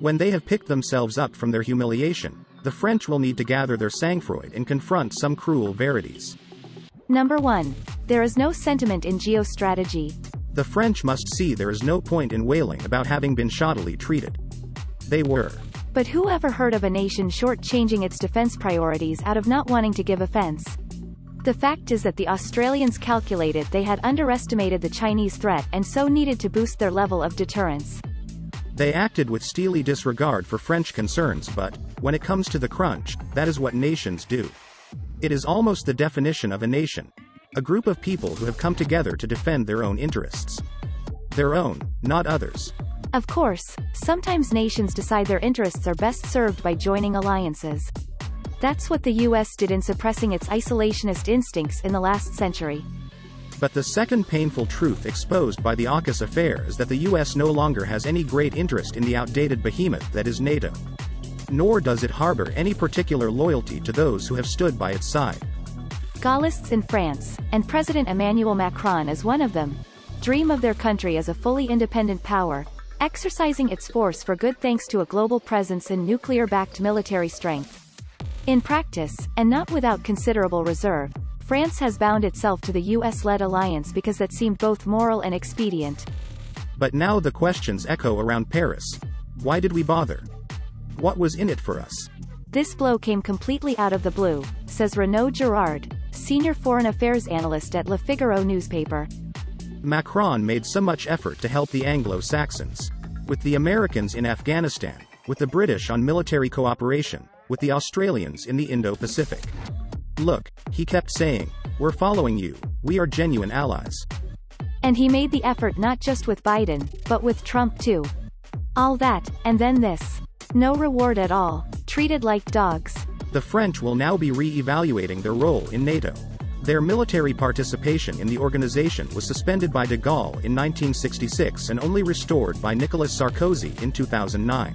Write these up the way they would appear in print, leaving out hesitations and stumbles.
When they have picked themselves up from their humiliation, the French will need to gather their sangfroid and confront some cruel verities. Number 1. There is no sentiment in geostrategy. The French must see there is no point in wailing about having been shoddily treated. They were. But who ever heard of a nation short-changing its defense priorities out of not wanting to give offense? The fact is that the Australians calculated they had underestimated the Chinese threat and so needed to boost their level of deterrence. They acted with steely disregard for French concerns, but, when it comes to the crunch, that is what nations do. It is almost the definition of a nation. A group of people who have come together to defend their own interests. Their own, not others. Of course, sometimes nations decide their interests are best served by joining alliances. That's what the US did in suppressing its isolationist instincts in the last century. But the second painful truth exposed by the Aukus affair is that the US no longer has any great interest in the outdated behemoth that is NATO. Nor does it harbor any particular loyalty to those who have stood by its side. Gaullists in France, and President Emmanuel Macron is one of them, dream of their country as a fully independent power, exercising its force for good thanks to a global presence and nuclear-backed military strength. In practice, and not without considerable reserve, France has bound itself to the US-led alliance because that seemed both moral and expedient. But now the questions echo around Paris. Why did we bother? What was in it for us? This blow came completely out of the blue, says Renaud Girard, senior foreign affairs analyst at Le Figaro newspaper. Macron made so much effort to help the Anglo-Saxons. With the Americans in Afghanistan, with the British on military cooperation, with the Australians in the Indo-Pacific. Look, he kept saying, we're following you, we are genuine allies. And he made the effort not just with Biden, but with Trump too. All that, and then this. No reward at all, treated like dogs. The French will now be re-evaluating their role in NATO. Their military participation in the organization was suspended by de Gaulle in 1966 and only restored by Nicolas Sarkozy in 2009.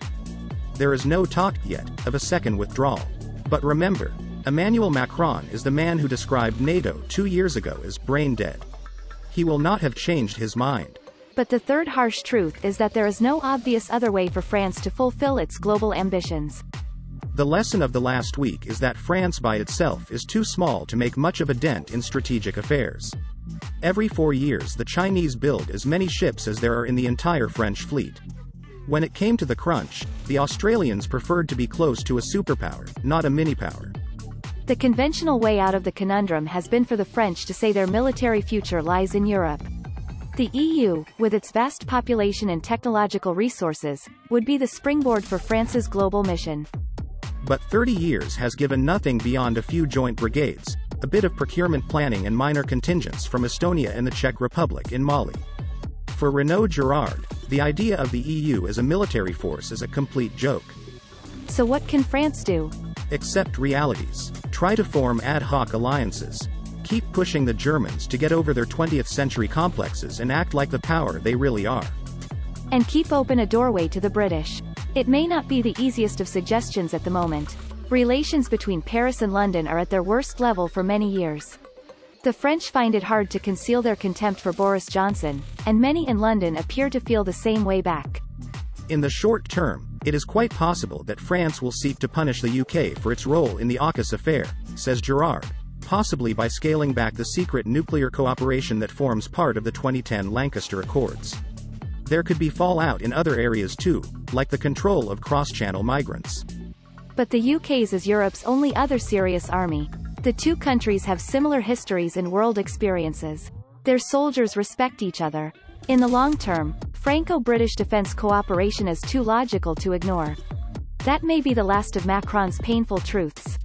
There is no talk yet of a second withdrawal. But remember, Emmanuel Macron is the man who described NATO 2 years ago as brain dead. He will not have changed his mind. But the third harsh truth is that there is no obvious other way for France to fulfill its global ambitions. The lesson of the last week is that France by itself is too small to make much of a dent in strategic affairs. Every 4 years the Chinese build as many ships as there are in the entire French fleet. When it came to the crunch, the Australians preferred to be close to a superpower, not a mini-power. The conventional way out of the conundrum has been for the French to say their military future lies in Europe. The EU, with its vast population and technological resources, would be the springboard for France's global mission. But 30 years has given nothing beyond a few joint brigades, a bit of procurement planning and minor contingents from Estonia and the Czech Republic in Mali. For Renaud Girard, the idea of the EU as a military force is a complete joke. So what can France do? Accept realities. Try to form ad hoc alliances. Keep pushing the Germans to get over their 20th century complexes and act like the power they really are. And keep open a doorway to the British. It may not be the easiest of suggestions at the moment. Relations between Paris and London are at their worst level for many years. The French find it hard to conceal their contempt for Boris Johnson, and many in London appear to feel the same way back. In the short term, it is quite possible that France will seek to punish the UK for its role in the Aukus affair, says Girard, possibly by scaling back the secret nuclear cooperation that forms part of the 2010 Lancaster Accords. There could be fallout in other areas too, like the control of cross-channel migrants. But the UK's is Europe's only other serious army. The two countries have similar histories and world experiences. Their soldiers respect each other. In the long term, Franco-British defence cooperation is too logical to ignore. That may be the last of Macron's painful truths.